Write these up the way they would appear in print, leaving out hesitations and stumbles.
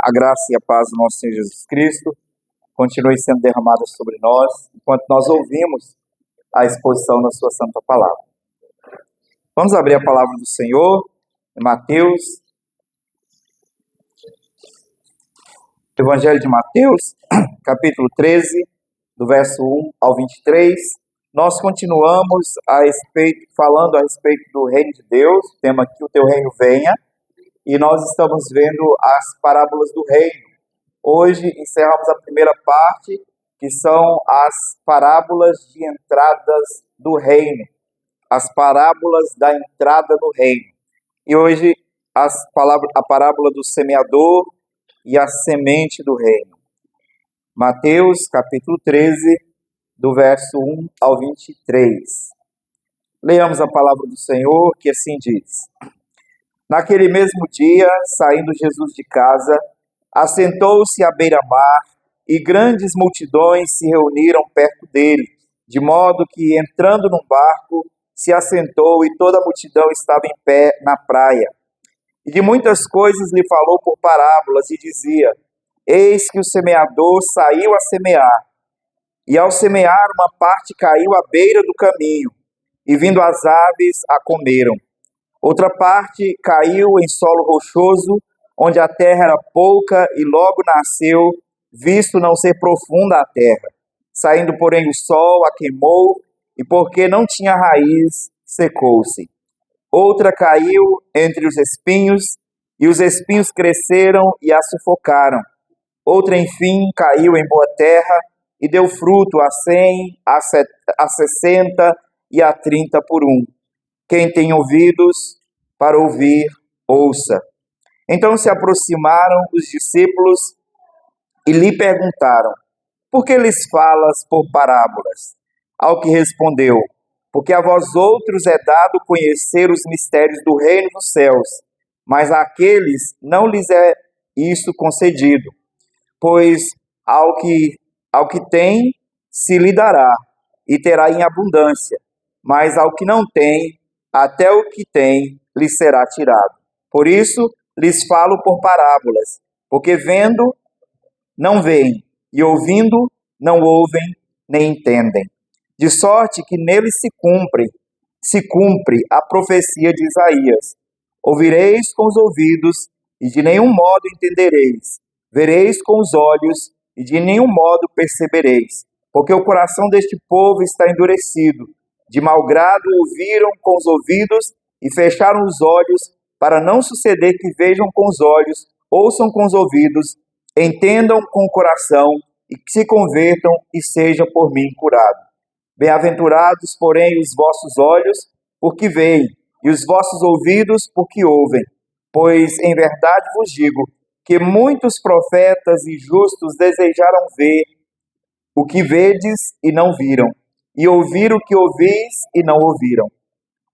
A graça e a paz do nosso Senhor Jesus Cristo continue sendo derramada sobre nós, enquanto nós ouvimos a exposição da sua santa palavra. Vamos abrir a palavra do Senhor, em Mateus, Evangelho de Mateus, capítulo 13, do verso 1 ao 23. Nós continuamos falando a respeito do reino de Deus, o tema que o teu reino venha, e nós estamos vendo as parábolas do reino. Hoje encerramos a primeira parte, que são as parábolas de entradas do reino, as parábolas da entrada no reino. E hoje a parábola do semeador e a semente do reino. Mateus, capítulo 13, do verso 1 ao 23. Leamos a palavra do Senhor, que assim diz: Naquele mesmo dia, saindo Jesus de casa, assentou-se à beira-mar, e grandes multidões se reuniram perto dele, de modo que, entrando num barco, se assentou, e toda a multidão estava em pé na praia. E de muitas coisas lhe falou por parábolas, e dizia: Eis que o semeador saiu a semear. E ao semear, uma parte caiu à beira do caminho, e vindo as aves a comeram. Outra parte caiu em solo rochoso, onde a terra era pouca, e logo nasceu, visto não ser profunda a terra. Saindo, porém, o sol a queimou, e porque não tinha raiz, secou-se. Outra caiu entre os espinhos, e os espinhos cresceram e a sufocaram. Outra, enfim, caiu em boa terra, e deu fruto a 100, a 60 e a 30 por um. Quem tem ouvidos para ouvir, ouça. Então se aproximaram os discípulos e lhe perguntaram: Por que lhes falas por parábolas? Ao que respondeu: Porque a vós outros é dado conhecer os mistérios do reino dos céus, mas àqueles não lhes é isso concedido. Pois ao que tem se lhe dará, e terá em abundância, mas ao que não tem, até o que tem lhe será tirado. Por isso lhes falo por parábolas, porque vendo, não veem, e ouvindo, não ouvem, nem entendem. De sorte que neles se cumpre a profecia de Isaías: Ouvireis com os ouvidos, e de nenhum modo entendereis. Vereis com os olhos, e de nenhum modo percebereis. Porque o coração deste povo está endurecido. De mau grado ouviram com os ouvidos, e fecharam os olhos, para não suceder que vejam com os olhos, ouçam com os ouvidos, entendam com o coração, e que se convertam e sejam por mim curados. Bem-aventurados, porém, os vossos olhos, porque veem, e os vossos ouvidos, porque ouvem. Pois, em verdade vos digo, que muitos profetas e justos desejaram ver o que vedes e não viram, e ouvir o que ouvis e não ouviram.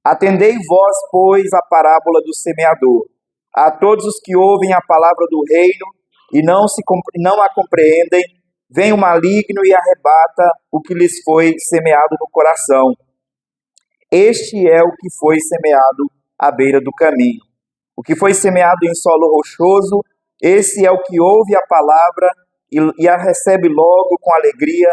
Atendei vós, pois, a parábola do semeador. A todos os que ouvem a palavra do reino e não a compreendem, vem o maligno e arrebata o que lhes foi semeado no coração. Este é o que foi semeado à beira do caminho. O que foi semeado em solo rochoso, esse é o que ouve a palavra e a recebe logo com alegria,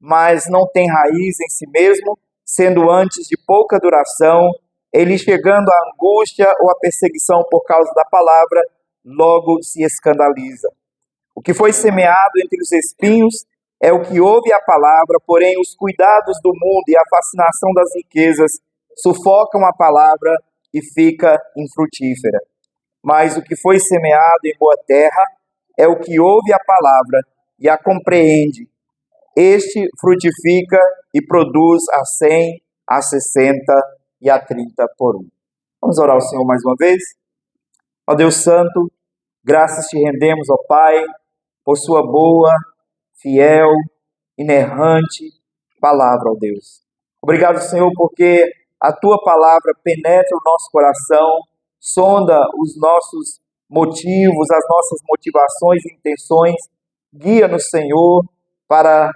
mas não tem raiz em si mesmo, sendo antes de pouca duração, ele chegando à angústia ou à perseguição por causa da palavra, logo se escandaliza. O que foi semeado entre os espinhos é o que ouve a palavra, porém os cuidados do mundo e a fascinação das riquezas sufocam a palavra e fica infrutífera. Mas o que foi semeado em boa terra é o que ouve a palavra e a compreende. Este frutifica e produz a 100, a 60 e a 30 por um. Vamos orar ao Senhor mais uma vez? Ó Deus Santo, graças te rendemos, ó Pai, por sua boa, fiel, inerrante palavra, ó Deus. Obrigado, Senhor, porque a tua palavra penetra o nosso coração, sonda os nossos motivos, as nossas motivações e intenções, guia-nos, Senhor, para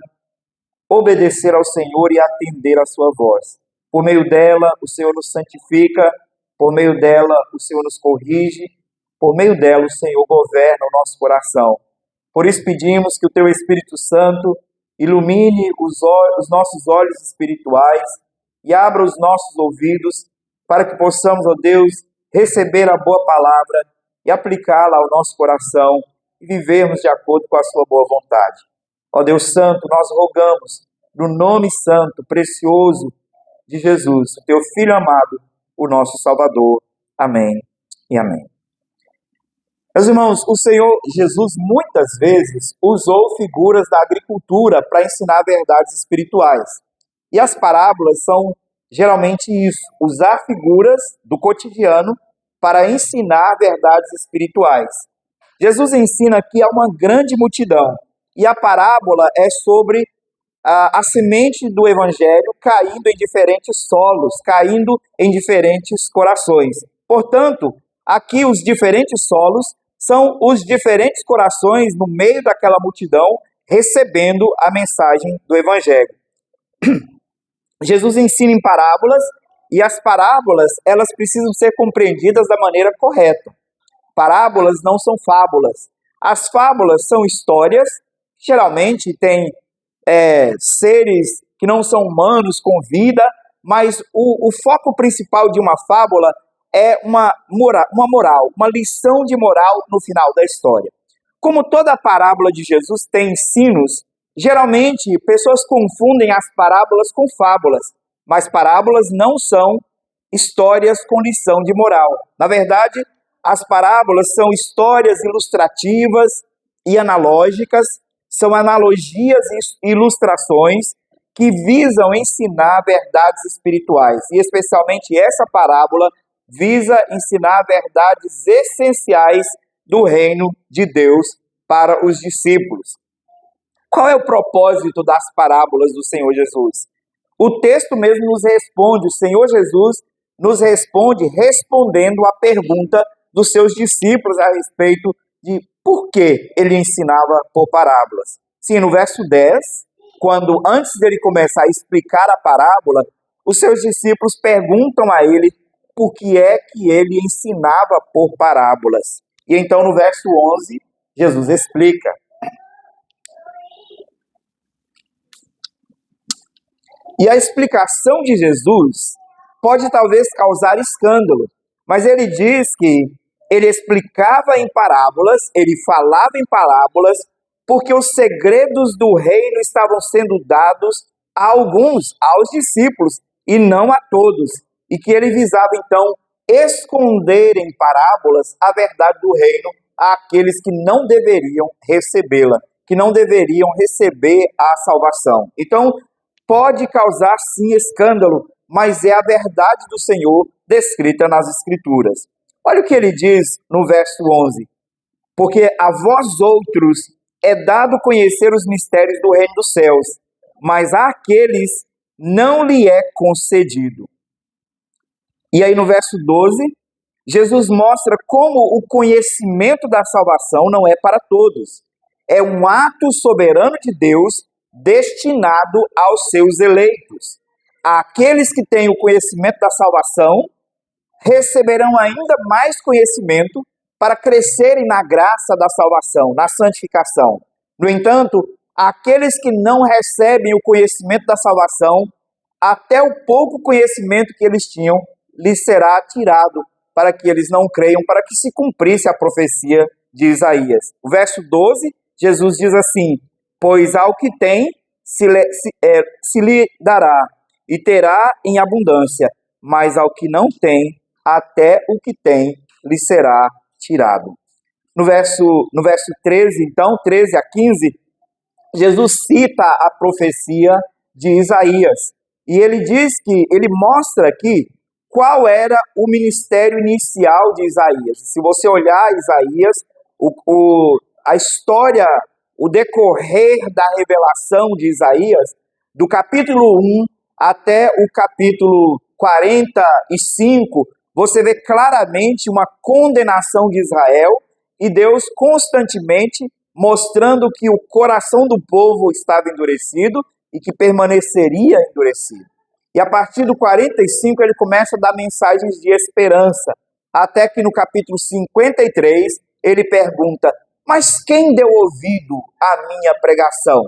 obedecer ao Senhor e atender a sua voz. Por meio dela, o Senhor nos santifica, por meio dela, o Senhor nos corrige, Por meio dela, o Senhor governa o nosso coração. Por isso pedimos que o Teu Espírito Santo ilumine os nossos olhos espirituais e abra os nossos ouvidos para que possamos, ó Deus, receber a boa palavra e aplicá-la ao nosso coração e vivermos de acordo com a Sua boa vontade. Ó Deus Santo, nós rogamos no nome santo, precioso de Jesus, o Teu Filho amado, o nosso Salvador. Amém e amém. Meus irmãos, o Senhor Jesus muitas vezes usou figuras da agricultura para ensinar verdades espirituais. E as parábolas são geralmente isso, usar figuras do cotidiano para ensinar verdades espirituais. Jesus ensina aqui a uma grande multidão, e a parábola é sobre a semente do evangelho caindo em diferentes solos, caindo em diferentes corações. Portanto, aqui os diferentes solos são os diferentes corações no meio daquela multidão recebendo a mensagem do evangelho. Jesus ensina em parábolas, e as parábolas, elas precisam ser compreendidas da maneira correta. Parábolas não são fábulas. As fábulas são histórias, geralmente tem seres que não são humanos com vida, mas o foco principal de uma fábula é uma moral, uma lição de moral no final da história. Como toda a parábola de Jesus tem ensinos, geralmente pessoas confundem as parábolas com fábulas, mas parábolas não são histórias com lição de moral. Na verdade, as parábolas são histórias ilustrativas e analógicas, são analogias e ilustrações que visam ensinar verdades espirituais. E especialmente essa parábola visa ensinar verdades essenciais do reino de Deus para os discípulos. Qual é o propósito das parábolas do Senhor Jesus? O texto mesmo nos responde, o Senhor Jesus nos responde respondendo à pergunta dos seus discípulos a respeito de por que ele ensinava por parábolas. Sim, no verso 10, quando antes dele começar a explicar a parábola, os seus discípulos perguntam a ele por que é que ele ensinava por parábolas. E então no verso 11, Jesus explica. E a explicação de Jesus pode talvez causar escândalo, mas ele diz que ele explicava em parábolas, ele falava em parábolas, porque os segredos do reino estavam sendo dados a alguns, aos discípulos, e não a todos. E que ele visava, então, esconder em parábolas a verdade do reino àqueles que não deveriam recebê-la, que não deveriam receber a salvação. Então, pode causar, sim, escândalo, mas é a verdade do Senhor descrita nas Escrituras. Olha o que ele diz no verso 11. Porque a vós outros é dado conhecer os mistérios do reino dos céus, mas àqueles não lhe é concedido. E aí no verso 12, Jesus mostra como o conhecimento da salvação não é para todos. É um ato soberano de Deus destinado aos seus eleitos. Aqueles que têm o conhecimento da salvação receberão ainda mais conhecimento para crescerem na graça da salvação, na santificação. No entanto, aqueles que não recebem o conhecimento da salvação, até o pouco conhecimento que eles tinham, lhes será tirado para que eles não creiam, para que se cumprisse a profecia de Isaías. O verso 12, Jesus diz assim: pois ao que tem se lhe dará, e terá em abundância, mas ao que não tem, até o que tem lhe será tirado. No verso 13, então, 13 a 15, Jesus cita a profecia de Isaías. E ele diz que, ele mostra aqui qual era o ministério inicial de Isaías. Se você olhar Isaías, a história, o decorrer da revelação de Isaías, do capítulo 1 até o capítulo 45, você vê claramente uma condenação de Israel e Deus constantemente mostrando que o coração do povo estava endurecido e que permaneceria endurecido. E a partir do 45 ele começa a dar mensagens de esperança até que no capítulo 53 ele pergunta: mas quem deu ouvido à minha pregação?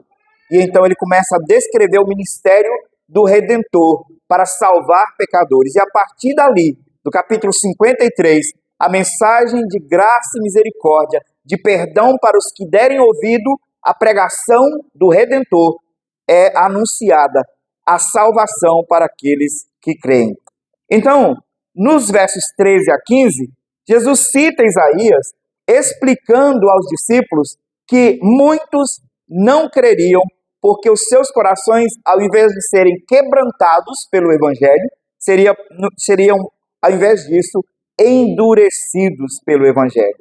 E então ele começa a descrever o ministério do Redentor para salvar pecadores. E a partir dali, do capítulo 53, a mensagem de graça e misericórdia, de perdão para os que derem ouvido à pregação do Redentor, é anunciada a salvação para aqueles que creem. Então, nos versos 13 a 15, Jesus cita Isaías explicando aos discípulos que muitos não creriam porque os seus corações, ao invés de serem quebrantados pelo Evangelho, seriam, ao invés disso, endurecidos pelo Evangelho.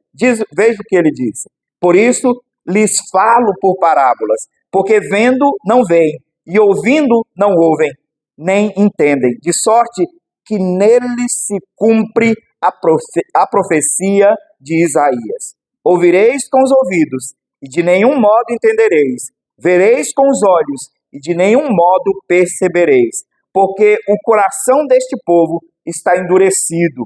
Veja o que ele disse: por isso lhes falo por parábolas, porque vendo não veem, e ouvindo não ouvem, nem entendem, de sorte que neles se cumpre a profecia de Isaías. Ouvireis com os ouvidos, e de nenhum modo entendereis. Vereis com os olhos, e de nenhum modo percebereis. Porque o coração deste povo está endurecido.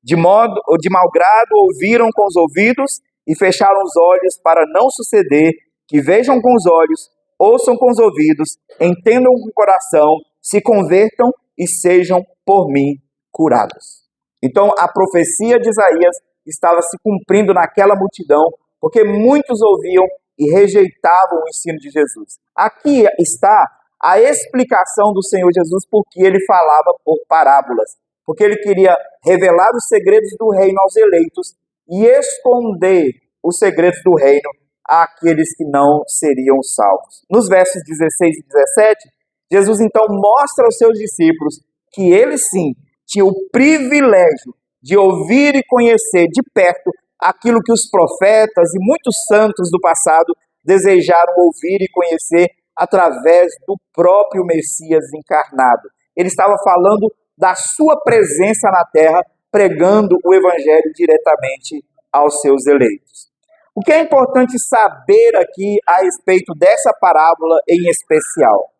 De malgrado ouviram com os ouvidos, e fecharam os olhos para não suceder, que vejam com os olhos, ouçam com os ouvidos, entendam com o coração, se convertam e sejam por mim curados. Então a profecia de Isaías estava se cumprindo naquela multidão, porque muitos ouviam e rejeitavam o ensino de Jesus. Aqui está a explicação do Senhor Jesus porque ele falava por parábolas, porque ele queria revelar os segredos do reino aos eleitos e esconder os segredos do reino àqueles que não seriam salvos. Nos versos 16 e 17, Jesus então mostra aos seus discípulos que ele sim tinha o privilégio de ouvir e conhecer de perto aquilo que os profetas e muitos santos do passado desejaram ouvir e conhecer através do próprio Messias encarnado. Ele estava falando da sua presença na terra, pregando o evangelho diretamente aos seus eleitos. O que é importante saber aqui a respeito dessa parábola em especial?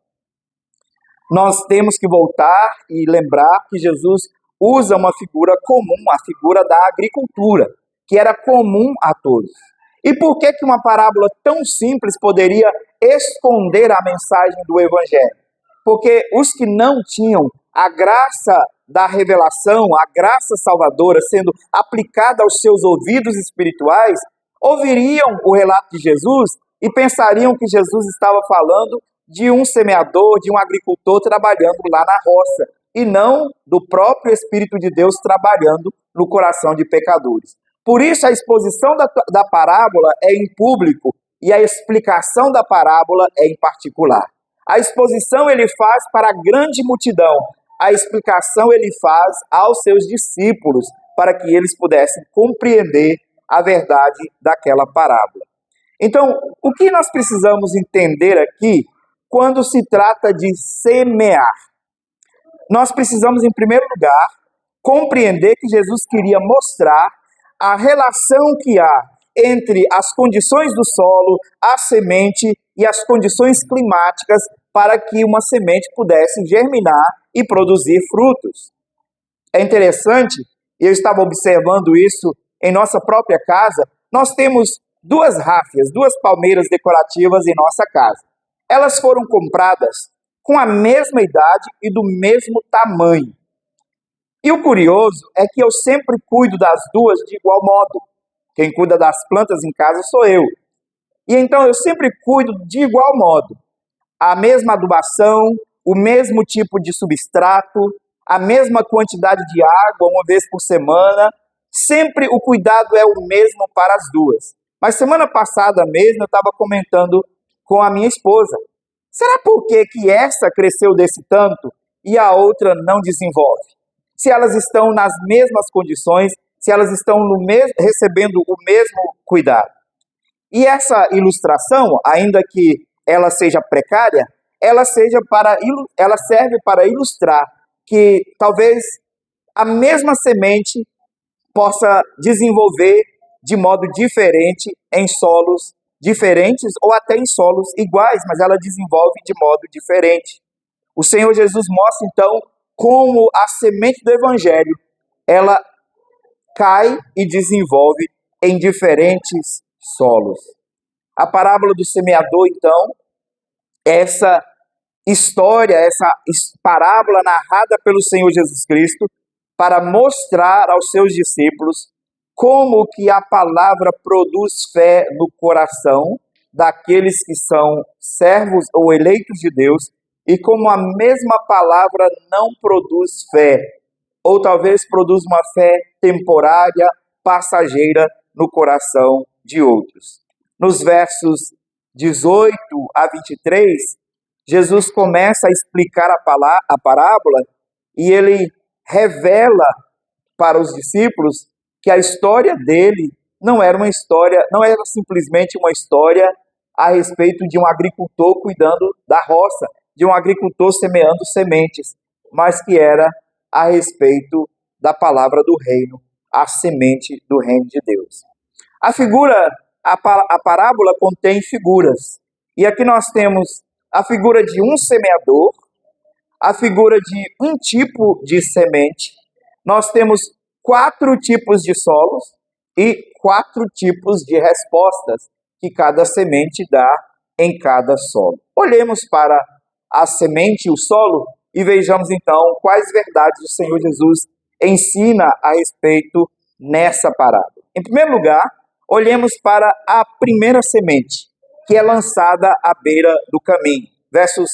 Nós temos que voltar e lembrar que Jesus usa uma figura comum, a figura da agricultura, que era comum a todos. E por que uma parábola tão simples poderia esconder a mensagem do Evangelho? Porque os que não tinham a graça da revelação, a graça salvadora sendo aplicada aos seus ouvidos espirituais, ouviriam o relato de Jesus e pensariam que Jesus estava falando de um semeador, de um agricultor trabalhando lá na roça, e não do próprio Espírito de Deus trabalhando no coração de pecadores. Por isso a exposição da parábola é em público e a explicação da parábola é em particular. A exposição ele faz para a grande multidão, a explicação ele faz aos seus discípulos, para que eles pudessem compreender a verdade daquela parábola. Então, o que nós precisamos entender aqui quando se trata de semear? Nós precisamos, em primeiro lugar, compreender que Jesus queria mostrar a relação que há entre as condições do solo, a semente e as condições climáticas para que uma semente pudesse germinar e produzir frutos. É interessante, eu estava observando isso em nossa própria casa, nós temos duas ráfias, duas palmeiras decorativas em nossa casa. Elas foram compradas com a mesma idade e do mesmo tamanho. E o curioso é que eu sempre cuido das duas de igual modo. Quem cuida das plantas em casa sou eu. E então eu sempre cuido de igual modo. A mesma adubação, o mesmo tipo de substrato, a mesma quantidade de água, uma vez por semana. Sempre o cuidado é o mesmo para as duas. Mas semana passada mesmo eu estava comentando com a minha esposa. Será por que essa cresceu desse tanto e a outra não desenvolve? Se elas estão nas mesmas condições, se elas estão recebendo o mesmo cuidado. E essa ilustração, ainda que ela seja precária, ela serve para ilustrar que talvez a mesma semente possa desenvolver de modo diferente em solos diferentes ou até em solos iguais, mas ela desenvolve de modo diferente. O Senhor Jesus mostra então como a semente do Evangelho, ela cai e desenvolve em diferentes solos. A parábola do semeador, então, essa história, essa parábola narrada pelo Senhor Jesus Cristo para mostrar aos seus discípulos como que a palavra produz fé no coração daqueles que são servos ou eleitos de Deus e como a mesma palavra não produz fé, ou talvez produz uma fé temporária, passageira no coração de outros. Nos versos 18 a 23, Jesus começa a explicar a parábola e ele revela para os discípulos que a história dele não era simplesmente uma história a respeito de um agricultor cuidando da roça, de um agricultor semeando sementes, mas que era a respeito da palavra do reino, a semente do reino de Deus. A parábola contém figuras, e aqui nós temos a figura de um semeador, a figura de um tipo de semente, nós temos 4 tipos de solos e 4 tipos de respostas que cada semente dá em cada solo. Olhemos para a semente e o solo e vejamos então quais verdades o Senhor Jesus ensina a respeito nessa parábola. Em primeiro lugar, olhemos para a primeira semente, que é lançada à beira do caminho. Versos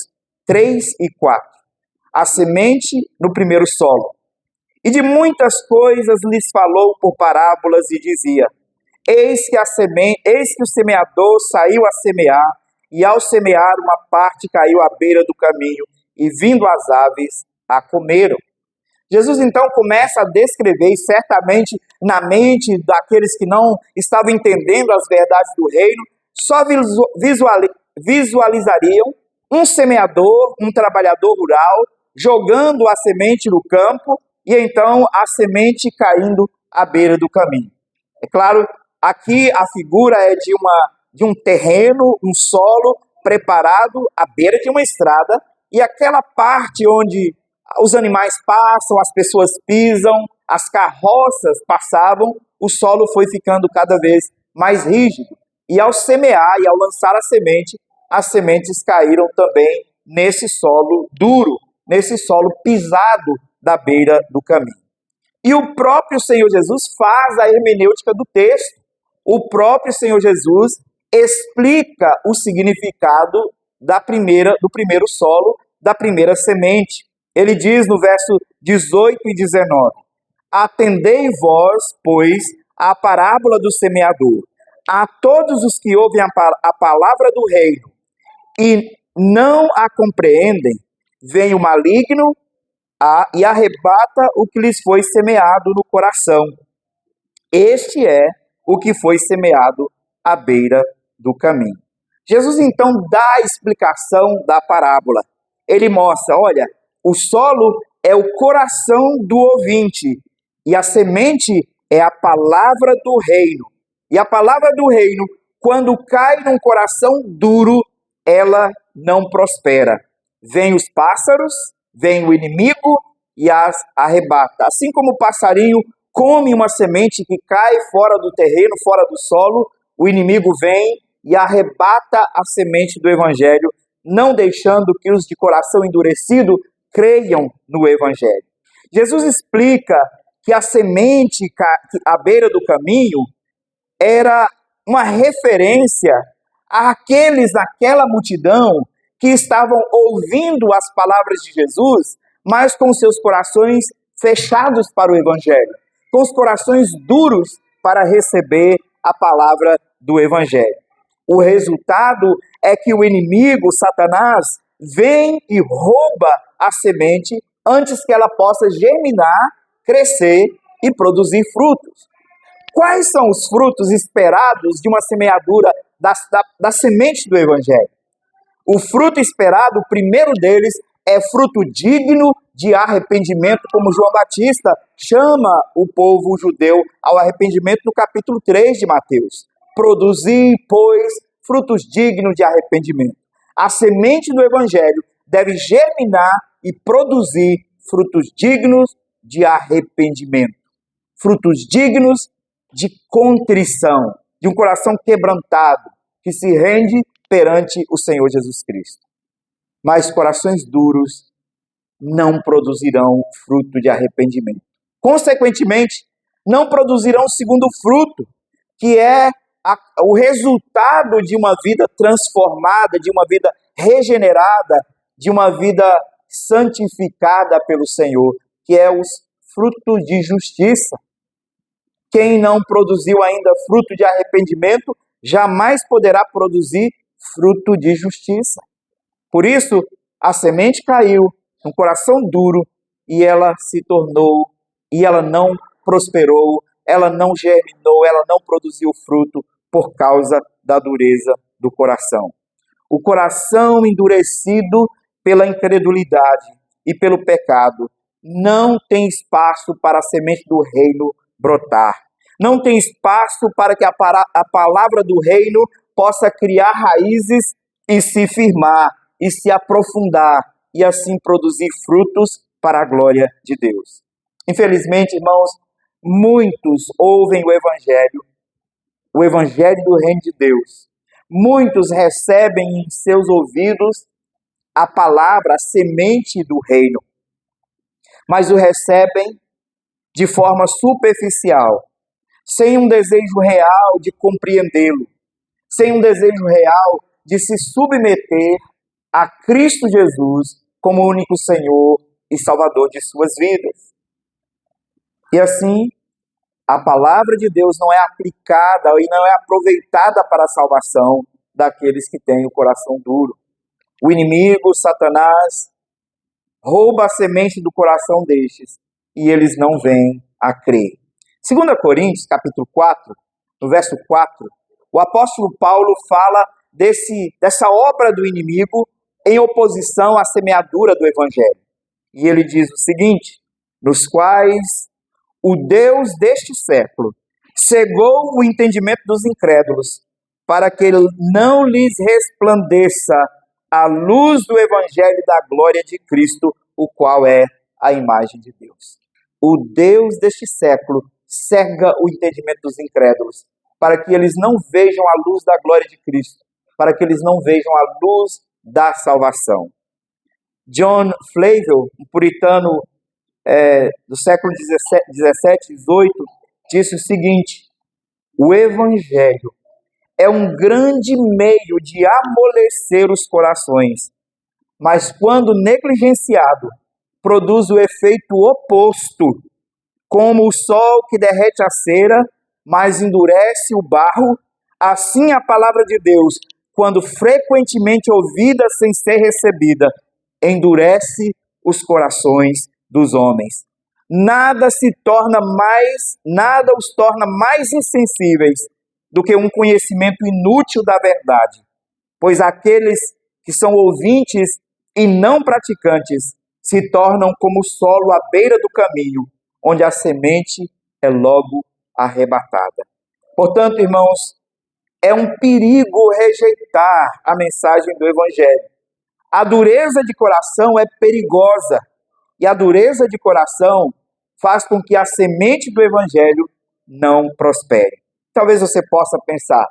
3 e 4. A semente no primeiro solo. E de muitas coisas lhes falou por parábolas e dizia: Eis que o semeador saiu a semear, e ao semear uma parte caiu à beira do caminho, e vindo as aves a comeram. Jesus então começa a descrever, e certamente na mente daqueles que não estavam entendendo as verdades do reino, só visualizariam um semeador, um trabalhador rural, jogando a semente no campo, e então a semente caindo à beira do caminho. É claro, aqui a figura é de um terreno, um solo preparado à beira de uma estrada, e aquela parte onde os animais passam, as pessoas pisam, as carroças passavam, o solo foi ficando cada vez mais rígido. E ao semear e ao lançar a semente, as sementes caíram também nesse solo duro, nesse solo pisado da beira do caminho. E o próprio Senhor Jesus faz a hermenêutica do texto. O próprio Senhor Jesus explica o significado do primeiro solo, da primeira semente. Ele diz no verso 18 e 19: Atendei vós, pois, à parábola do semeador. A todos os que ouvem a palavra do reino e não a compreendem, vem o maligno e arrebata o que lhes foi semeado no coração. Este é o que foi semeado à beira do caminho. Jesus então dá a explicação da parábola. Ele mostra, olha, o solo é o coração do ouvinte e a semente é a palavra do reino. E a palavra do reino, quando cai num coração duro, ela não prospera. Vem os pássaros, vem o inimigo e as arrebata. Assim como o passarinho come uma semente que cai fora do terreno, fora do solo, o inimigo vem e arrebata a semente do evangelho, não deixando que os de coração endurecido creiam no evangelho. Jesus explica que a semente à beira do caminho era uma referência àqueles naquela multidão que estavam ouvindo as palavras de Jesus, mas com seus corações fechados para o evangelho, com os corações duros para receber a palavra do evangelho. O resultado é que o inimigo, Satanás, vem e rouba a semente antes que ela possa germinar, crescer e produzir frutos. Quais são os frutos esperados de uma semeadura da semente do evangelho? O fruto esperado, o primeiro deles, é fruto digno de arrependimento, como João Batista chama o povo judeu ao arrependimento no capítulo 3 de Mateus. Produzir, pois, frutos dignos de arrependimento. A semente do evangelho deve germinar e produzir frutos dignos de arrependimento. frutos dignos de contrição, de um coração quebrantado, que se rende perante o Senhor Jesus Cristo. Mas corações duros não produzirão fruto de arrependimento. Consequentemente, não produzirão o segundo fruto, que é o resultado de uma vida transformada, de uma vida regenerada, de uma vida santificada pelo Senhor, que é os frutos de justiça. Quem não produziu ainda fruto de arrependimento, jamais poderá produzir fruto de justiça. Por isso, a semente caiu num coração duro e ela se tornou, e ela não prosperou, ela não germinou, ela não produziu fruto por causa da dureza do coração. O coração endurecido pela incredulidade e pelo pecado não tem espaço para a semente do reino brotar. Não tem espaço para que a palavra do reino possa criar raízes e se firmar, e se aprofundar, e assim produzir frutos para a glória de Deus. Infelizmente, irmãos, muitos ouvem o evangelho do reino de Deus. Muitos recebem em seus ouvidos a palavra, a semente do reino, mas o recebem de forma superficial, sem um desejo real de compreendê-lo, sem um desejo real de se submeter a Cristo Jesus como único Senhor e Salvador de suas vidas. E assim, a palavra de Deus não é aplicada e não é aproveitada para a salvação daqueles que têm o coração duro. O inimigo, Satanás, rouba a semente do coração destes e eles não vêm a crer. 2 Coríntios, capítulo 4, no verso 4, o apóstolo Paulo fala dessa obra do inimigo em oposição à semeadura do evangelho. E ele diz o seguinte: nos quais o Deus deste século cegou o entendimento dos incrédulos, para que ele não lhes resplandeça a luz do evangelho da glória de Cristo, o qual é a imagem de Deus. O Deus deste século cega o entendimento dos incrédulos, para que eles não vejam a luz da glória de Cristo, para que eles não vejam a luz da salvação. John Flavel, um puritano do século 17, 18, disse o seguinte: o evangelho é um grande meio de amolecer os corações, mas quando negligenciado, produz o efeito oposto. Como o sol que derrete a cera, mas endurece o barro, assim a palavra de Deus, quando frequentemente ouvida sem ser recebida, endurece os corações dos homens. Nada os torna mais insensíveis do que um conhecimento inútil da verdade, pois aqueles que são ouvintes e não praticantes se tornam como o solo à beira do caminho, onde a semente é logo arrebatada. Portanto, irmãos, é um perigo rejeitar a mensagem do evangelho. A dureza de coração é perigosa, e a dureza de coração faz com que a semente do evangelho não prospere. Talvez você possa pensar: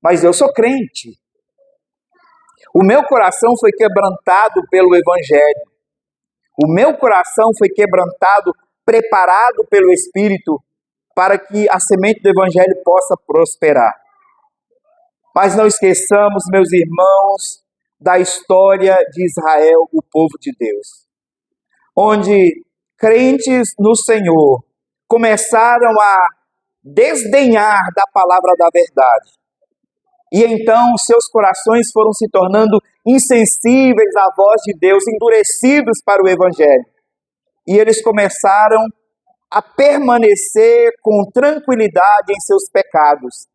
mas eu sou crente. O meu coração foi quebrantado pelo evangelho. O meu coração foi quebrantado, preparado pelo Espírito, para que a semente do evangelho possa prosperar. Mas não esqueçamos, meus irmãos, da história de Israel, o povo de Deus, onde crentes no Senhor começaram a desdenhar da palavra da verdade. E então seus corações foram se tornando insensíveis à voz de Deus, endurecidos para o evangelho. E eles começaram a permanecer com tranquilidade em seus pecados,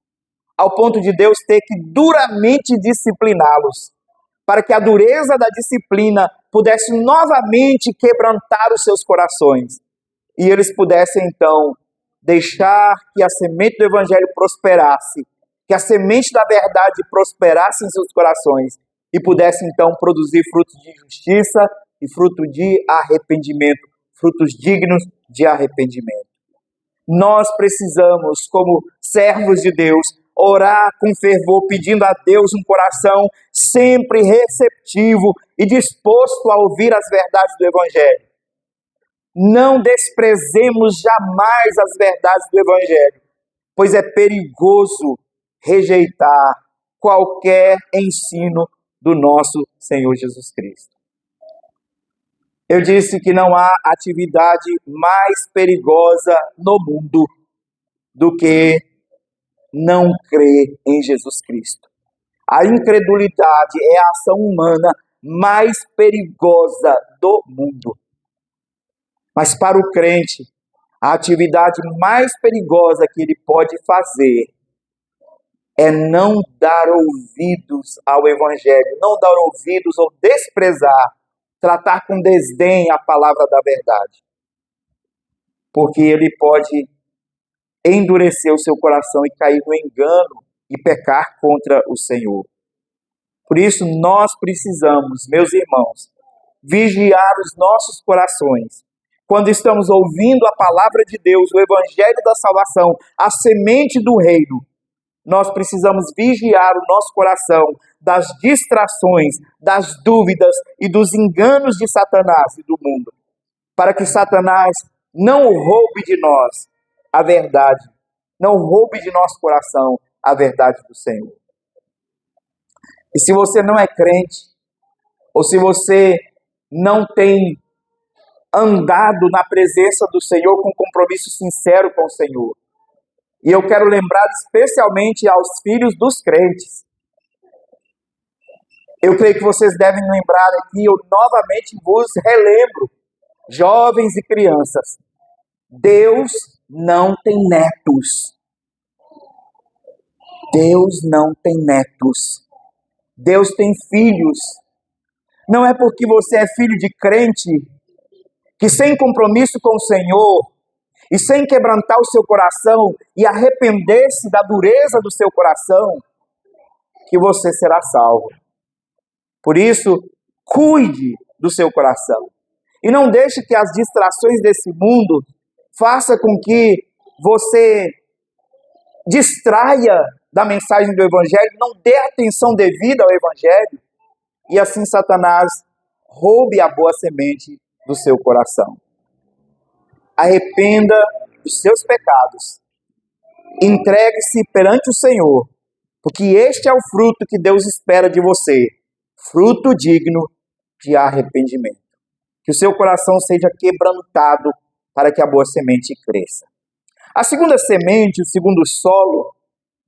ao ponto de Deus ter que duramente discipliná-los, para que a dureza da disciplina pudesse novamente quebrantar os seus corações, e eles pudessem então deixar que a semente do evangelho prosperasse, que a semente da verdade prosperasse em seus corações, e pudesse então produzir frutos de justiça e fruto de arrependimento, frutos dignos de arrependimento. Nós precisamos, como servos de Deus, orar com fervor, pedindo a Deus um coração sempre receptivo e disposto a ouvir as verdades do Evangelho. Não desprezemos jamais as verdades do Evangelho, pois é perigoso rejeitar qualquer ensino do nosso Senhor Jesus Cristo. Eu disse que não há atividade mais perigosa no mundo do que não crer em Jesus Cristo. A incredulidade é a ação humana mais perigosa do mundo. Mas para o crente, a atividade mais perigosa que ele pode fazer é não dar ouvidos ao Evangelho, não dar ouvidos ou desprezar, tratar com desdém a palavra da verdade. Porque ele pode endurecer o seu coração e cair no engano e pecar contra o Senhor. Por isso, nós precisamos, meus irmãos, vigiar os nossos corações. Quando estamos ouvindo a palavra de Deus, o Evangelho da salvação, a semente do reino, nós precisamos vigiar o nosso coração das distrações, das dúvidas e dos enganos de Satanás e do mundo, para que Satanás não roube de nós a verdade, não roube de nosso coração a verdade do Senhor. E se você não é crente, ou se você não tem andado na presença do Senhor com compromisso sincero com o Senhor, e eu quero lembrar especialmente aos filhos dos crentes, eu creio que vocês devem lembrar aqui, eu novamente vos relembro, jovens e crianças, Deus não tem netos. Deus não tem netos. Deus tem filhos. Não é porque você é filho de crente que sem compromisso com o Senhor e sem quebrantar o seu coração e arrepender-se da dureza do seu coração, que você será salvo. Por isso, cuide do seu coração. E não deixe que as distrações desse mundo façam com que você distraia da mensagem do Evangelho, não dê atenção devida ao Evangelho, e assim Satanás roube a boa semente do seu coração. Arrependa dos seus pecados. Entregue-se perante o Senhor, porque este é o fruto que Deus espera de você, fruto digno de arrependimento. Que o seu coração seja quebrantado para que a boa semente cresça. A segunda semente, o segundo solo,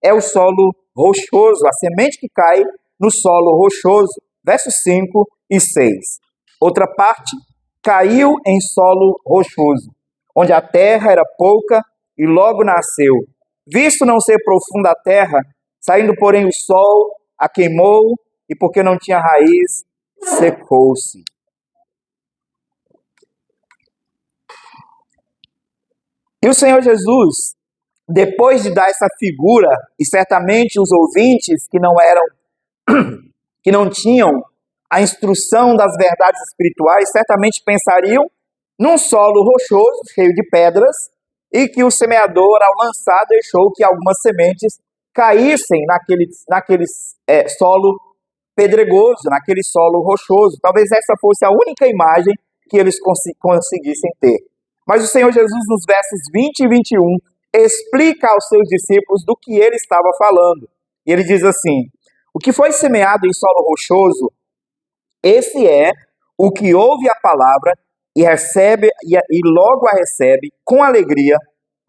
é o solo rochoso, a semente que cai no solo rochoso, versos 5 e 6. Outra parte, caiu em solo rochoso, onde a terra era pouca e logo nasceu. Visto não ser profunda a terra, saindo porém o sol, a queimou, e porque não tinha raiz, secou-se. E o Senhor Jesus, depois de dar essa figura, e certamente os ouvintes que não tinham a instrução das verdades espirituais, certamente pensariam num solo rochoso, cheio de pedras, e que o semeador, ao lançar, deixou que algumas sementes caíssem naquele solo pedregoso, naquele solo rochoso. Talvez essa fosse a única imagem que eles conseguissem ter. Mas o Senhor Jesus, nos versos 20 e 21, explica aos seus discípulos do que ele estava falando. E ele diz assim: o que foi semeado em solo rochoso, esse é o que ouve a palavra e logo a recebe com alegria,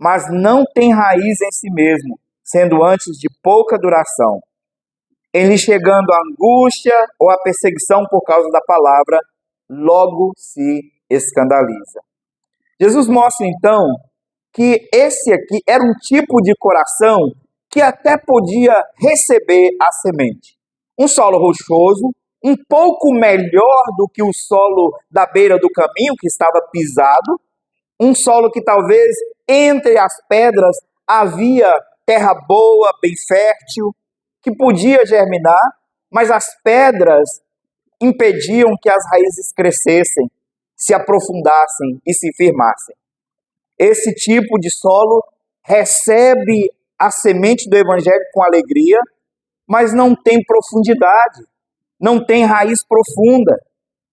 mas não tem raiz em si mesmo, sendo antes de pouca duração. Em lhe chegando a angústia ou a perseguição por causa da palavra, logo se escandaliza. Jesus mostra então que esse aqui era um tipo de coração que até podia receber a semente. Um solo rochoso, um pouco melhor do que o solo da beira do caminho, que estava pisado, um solo que talvez entre as pedras havia terra boa, bem fértil, que podia germinar, mas as pedras impediam que as raízes crescessem, se aprofundassem e se firmassem. Esse tipo de solo recebe a semente do evangelho com alegria, mas não tem profundidade, não tem raiz profunda.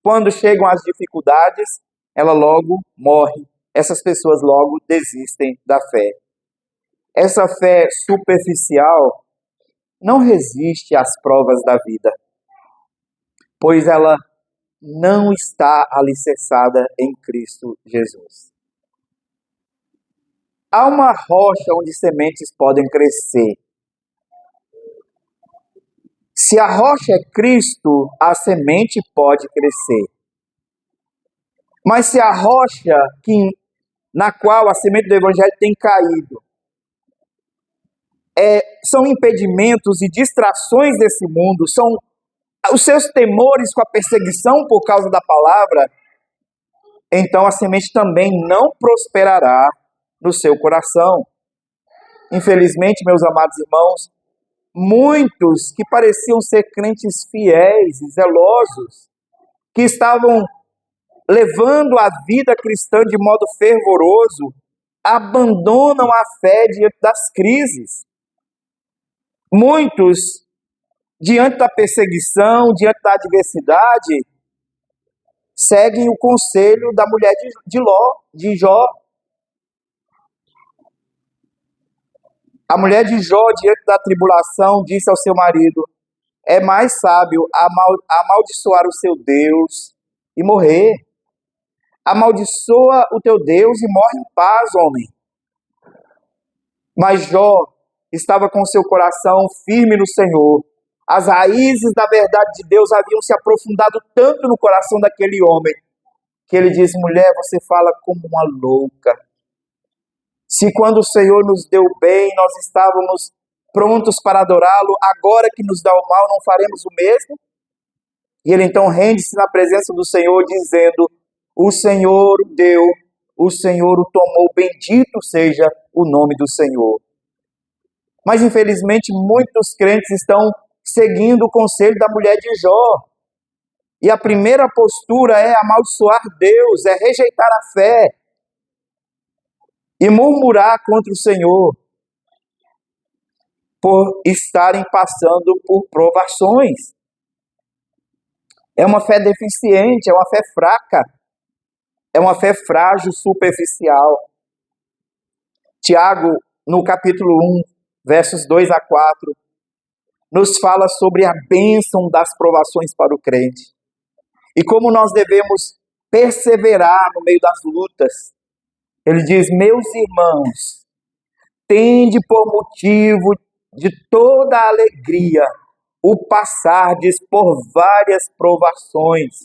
Quando chegam as dificuldades, ela logo morre. Essas pessoas logo desistem da fé. Essa fé superficial não resiste às provas da vida, pois ela não está alicerçada em Cristo Jesus. Há uma rocha onde sementes podem crescer. Se a rocha é Cristo, a semente pode crescer. Mas se a rocha na qual a semente do evangelho tem caído são impedimentos e distrações desse mundo, são os seus temores com a perseguição por causa da palavra, então a semente também não prosperará no seu coração. Infelizmente, meus amados irmãos, muitos que pareciam ser crentes fiéis e zelosos, que estavam levando a vida cristã de modo fervoroso, abandonam a fé diante das crises. Muitos, diante da perseguição, diante da adversidade, seguem o conselho da mulher de Jó. A mulher de Jó, diante da tribulação, disse ao seu marido: é mais sábio amaldiçoar o seu Deus e morrer. Amaldiçoa o teu Deus e morre em paz, homem. Mas Jó estava com seu coração firme no Senhor. As raízes da verdade de Deus haviam se aprofundado tanto no coração daquele homem, que ele disse: mulher, você fala como uma louca. Se quando o Senhor nos deu bem, nós estávamos prontos para adorá-lo, agora que nos dá o mal, não faremos o mesmo? E ele então rende-se na presença do Senhor, dizendo: o Senhor o deu, o Senhor o tomou, bendito seja o nome do Senhor. Mas infelizmente muitos crentes estão seguindo o conselho da mulher de Jó. E a primeira postura é amaldiçoar Deus, é rejeitar a fé e murmurar contra o Senhor por estarem passando por provações. É uma fé deficiente, é uma fé fraca, é uma fé frágil, superficial. Tiago, no capítulo 1, versos 2 a 4, nos fala sobre a bênção das provações para o crente e como nós devemos perseverar no meio das lutas. Ele diz: meus irmãos, tende por motivo de toda alegria o passardes por várias provações,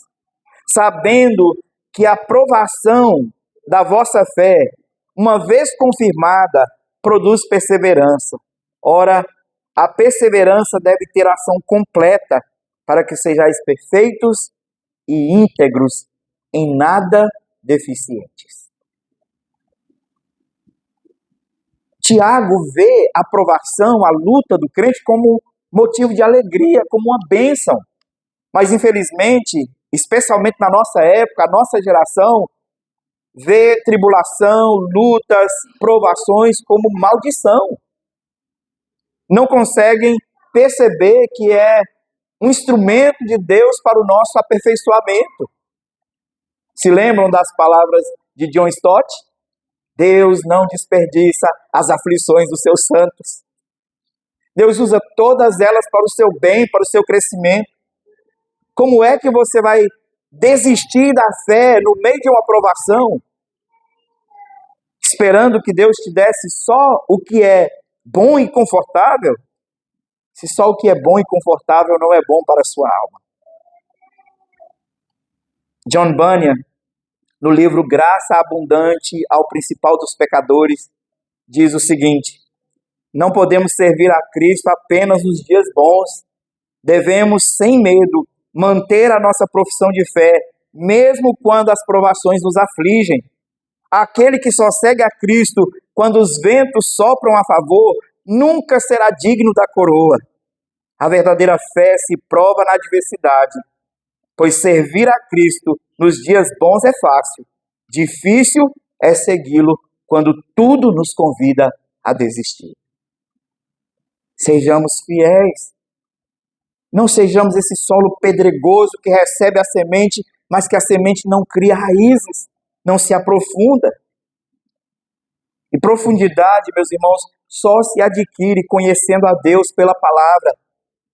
sabendo que a provação da vossa fé, uma vez confirmada, produz perseverança. Ora, a perseverança deve ter ação completa, para que sejais perfeitos e íntegros, em nada deficientes. Tiago vê a provação, a luta do crente como motivo de alegria, como uma bênção. Mas infelizmente, especialmente na nossa época, a nossa geração vê tribulação, lutas, provações como maldição. Não conseguem perceber que é um instrumento de Deus para o nosso aperfeiçoamento. Se lembram das palavras de John Stott? Deus não desperdiça as aflições dos seus santos. Deus usa todas elas para o seu bem, para o seu crescimento. Como é que você vai desistir da fé no meio de uma provação, esperando que Deus te desse só o que é bom e confortável, se só o que é bom e confortável não é bom para a sua alma? John Bunyan, no livro Graça Abundante ao Principal dos Pecadores, diz o seguinte: não podemos servir a Cristo apenas nos dias bons. Devemos, sem medo, manter a nossa profissão de fé, mesmo quando as provações nos afligem. Aquele que só segue a Cristo quando os ventos sopram a favor, nunca será digno da coroa. A verdadeira fé se prova na adversidade, pois servir a Cristo nos dias bons é fácil, difícil é segui-lo quando tudo nos convida a desistir. Sejamos fiéis. Não sejamos esse solo pedregoso que recebe a semente, mas que a semente não cria raízes, não se aprofunda. E profundidade, meus irmãos, só se adquire conhecendo a Deus pela palavra.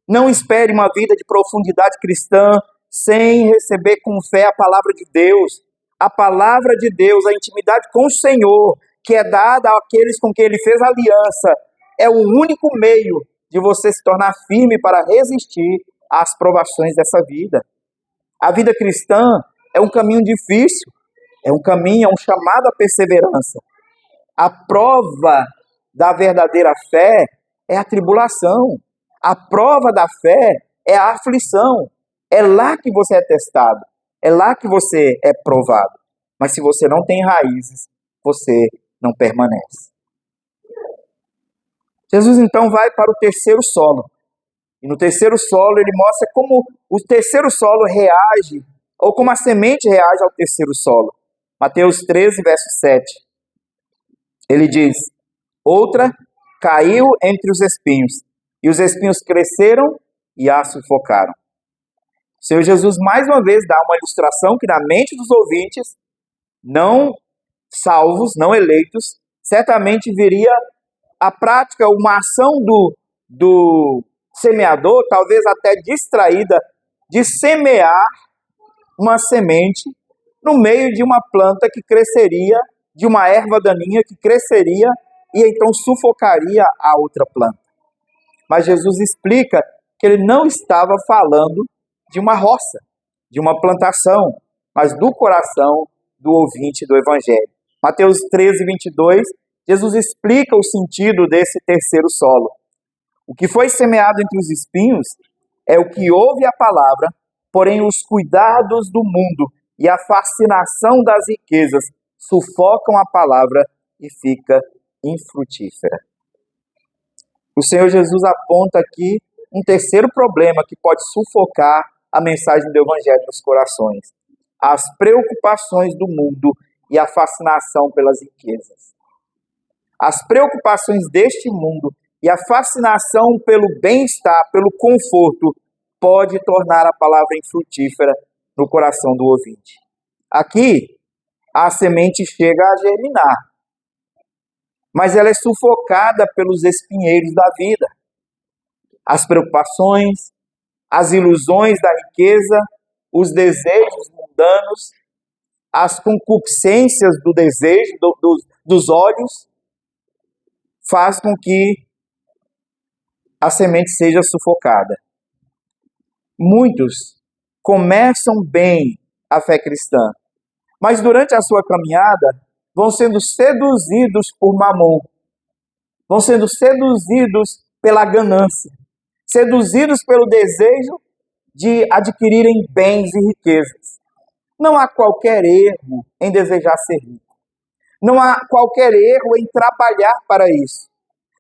Não espere uma vida de profundidade cristã sem receber com fé a palavra de Deus. A palavra de Deus, a intimidade com o Senhor, que é dada àqueles com quem Ele fez aliança, é o único meio de você se tornar firme para resistir às provações dessa vida. A vida cristã é um caminho difícil, é um chamado à perseverança. A prova da verdadeira fé é a tribulação. A prova da fé é a aflição. É lá que você é testado. É lá que você é provado. Mas se você não tem raízes, você não permanece. Jesus então vai para o terceiro solo. E no terceiro solo ele mostra como o terceiro solo reage, ou como a semente reage ao terceiro solo. Mateus 13, verso 7. Ele diz: outra caiu entre os espinhos, e os espinhos cresceram e a sufocaram. O Senhor Jesus mais uma vez dá uma ilustração que na mente dos ouvintes, não salvos, não eleitos, certamente viria a prática, uma ação do semeador, talvez até distraída, de semear uma semente no meio de uma planta que cresceria, de uma erva daninha que cresceria e então sufocaria a outra planta. Mas Jesus explica que ele não estava falando de uma roça, de uma plantação, mas do coração do ouvinte do Evangelho. Mateus 13, 22, Jesus explica o sentido desse terceiro solo. O que foi semeado entre os espinhos é o que ouve a palavra, porém os cuidados do mundo e a fascinação das riquezas sufocam a palavra e fica infrutífera. O Senhor Jesus aponta aqui um terceiro problema que pode sufocar a mensagem do Evangelho nos corações: as preocupações do mundo e a fascinação pelas riquezas. As preocupações deste mundo e a fascinação pelo bem-estar, pelo conforto, pode tornar a palavra infrutífera no coração do ouvinte. Aqui, a semente chega a germinar, mas ela é sufocada pelos espinheiros da vida. As preocupações, as ilusões da riqueza, os desejos mundanos, as concupiscências do desejo, dos olhos, faz com que a semente seja sufocada. Muitos começam bem a fé cristã, mas durante a sua caminhada vão sendo seduzidos por Mamon, vão sendo seduzidos pela ganância, seduzidos pelo desejo de adquirirem bens e riquezas. Não há qualquer erro em desejar ser rico. Não há qualquer erro em trabalhar para isso.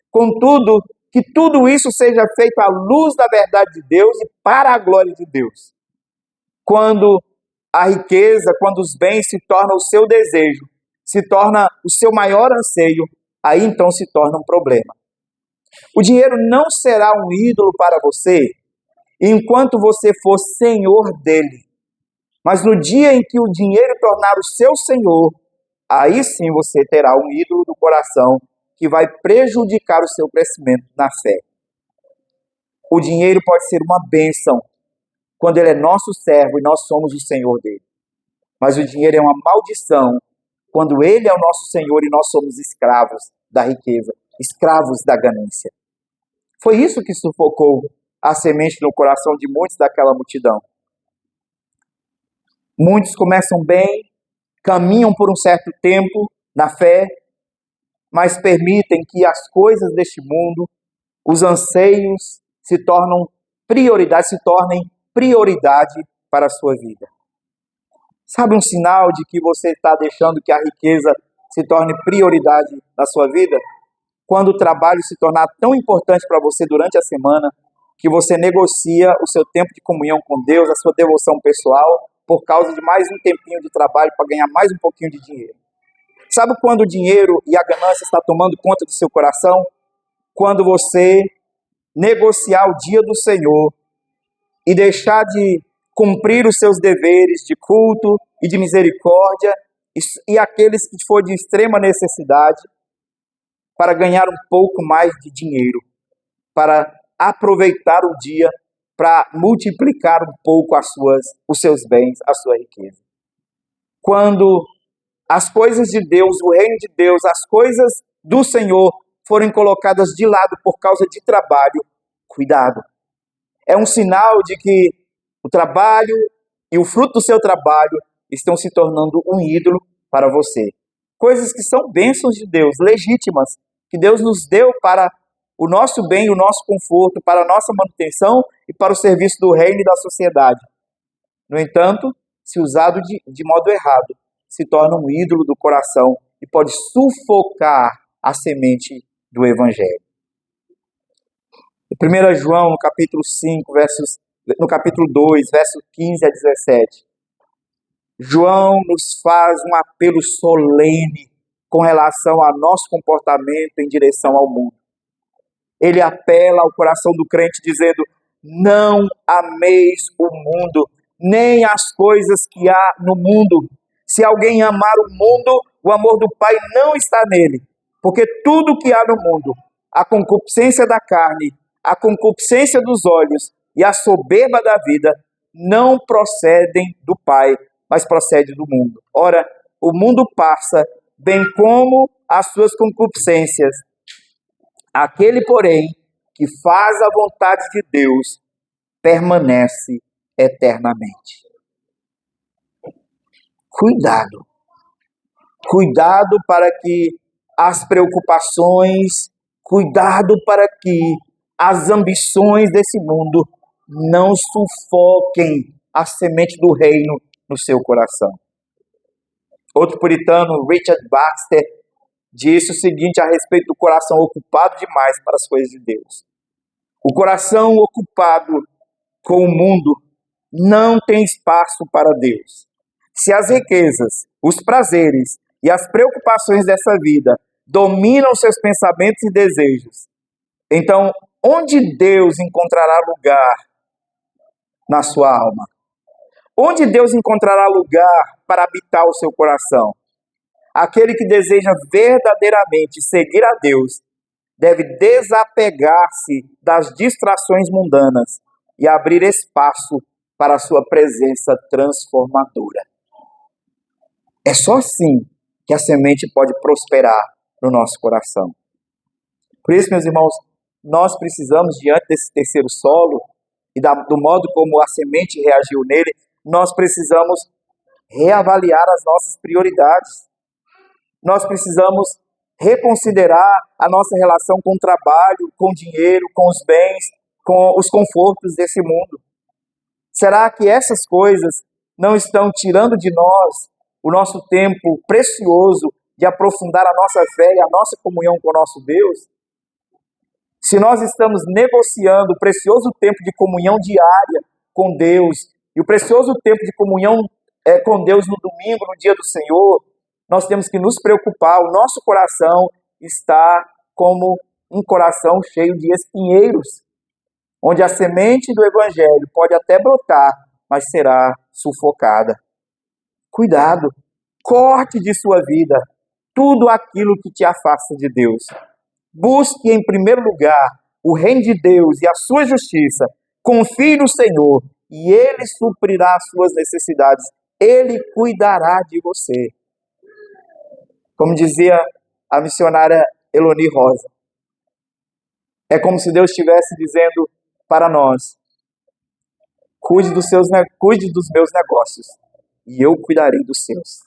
Contudo, que tudo isso seja feito à luz da verdade de Deus e para a glória de Deus. Quando a riqueza, quando os bens se tornam o seu desejo, se torna o seu maior anseio, aí então se torna um problema. O dinheiro não será um ídolo para você enquanto você for senhor dele. Mas no dia em que o dinheiro tornar o seu senhor, aí sim você terá um ídolo do coração que vai prejudicar o seu crescimento na fé. O dinheiro pode ser uma bênção quando ele é nosso servo e nós somos o senhor dele. Mas o dinheiro é uma maldição quando ele é o nosso senhor e nós somos escravos da riqueza, escravos da ganância. Foi isso que sufocou a semente no coração de muitos daquela multidão. Muitos começam bem, caminham por um certo tempo na fé, mas permitem que as coisas deste mundo, os anseios, se tornem prioridade para a sua vida. Sabe um sinal de que você está deixando que a riqueza se torne prioridade na sua vida? Quando o trabalho se tornar tão importante para você durante a semana, que você negocia o seu tempo de comunhão com Deus, a sua devoção pessoal, por causa de mais um tempinho de trabalho para ganhar mais um pouquinho de dinheiro. Sabe quando o dinheiro e a ganância está tomando conta do seu coração? Quando você negociar o dia do Senhor e deixar de cumprir os seus deveres de culto e de misericórdia e aqueles que for de extrema necessidade para ganhar um pouco mais de dinheiro, para aproveitar o dia, para multiplicar um pouco os seus bens, a sua riqueza. Quando as coisas de Deus, o reino de Deus, as coisas do Senhor forem colocadas de lado por causa de trabalho, cuidado. É um sinal de que o trabalho e o fruto do seu trabalho estão se tornando um ídolo para você. Coisas que são bênçãos de Deus, legítimas, que Deus nos deu para o nosso bem e o nosso conforto, para a nossa manutenção e para o serviço do reino e da sociedade. No entanto, se usado de modo errado, se torna um ídolo do coração e pode sufocar a semente do Evangelho. Em 1 João, no capítulo 5, no capítulo 2, versos 15 a 17, João nos faz um apelo solene com relação ao nosso comportamento em direção ao mundo. Ele apela ao coração do crente dizendo: não ameis o mundo, nem as coisas que há no mundo. Se alguém amar o mundo, o amor do Pai não está nele. Porque tudo que há no mundo, a concupiscência da carne, a concupiscência dos olhos e a soberba da vida, não procedem do Pai, mas procedem do mundo. Ora, o mundo passa, bem como as suas concupiscências. Aquele, porém, que faz a vontade de Deus, permanece eternamente. Cuidado. Cuidado para que as preocupações, cuidado para que as ambições desse mundo não sufoquem a semente do reino no seu coração. Outro puritano, Richard Baxter, disse o seguinte a respeito do coração ocupado demais para as coisas de Deus. O coração ocupado com o mundo não tem espaço para Deus. Se as riquezas, os prazeres e as preocupações dessa vida dominam seus pensamentos e desejos, então onde Deus encontrará lugar na sua alma? Onde Deus encontrará lugar para habitar o seu coração? Aquele que deseja verdadeiramente seguir a Deus deve desapegar-se das distrações mundanas e abrir espaço para a sua presença transformadora. É só assim que a semente pode prosperar no nosso coração. Por isso, meus irmãos, nós precisamos, diante desse terceiro solo e do modo como a semente reagiu nele, nós precisamos reavaliar as nossas prioridades. Nós precisamos reconsiderar a nossa relação com o trabalho, com o dinheiro, com os bens, com os confortos desse mundo. Será que essas coisas não estão tirando de nós o nosso tempo precioso de aprofundar a nossa fé e a nossa comunhão com o nosso Deus? Se nós estamos negociando o precioso tempo de comunhão diária com Deus e o precioso tempo de comunhão com Deus no domingo, no dia do Senhor, nós temos que nos preocupar. O nosso coração está como um coração cheio de espinheiros, onde a semente do Evangelho pode até brotar, mas será sufocada. Cuidado, corte de sua vida tudo aquilo que te afasta de Deus. Busque em primeiro lugar o reino de Deus e a sua justiça. Confie no Senhor e Ele suprirá as suas necessidades. Ele cuidará de você. Como dizia a missionária Eloni Rosa, é como se Deus estivesse dizendo para nós: cuide dos meus negócios e eu cuidarei dos seus.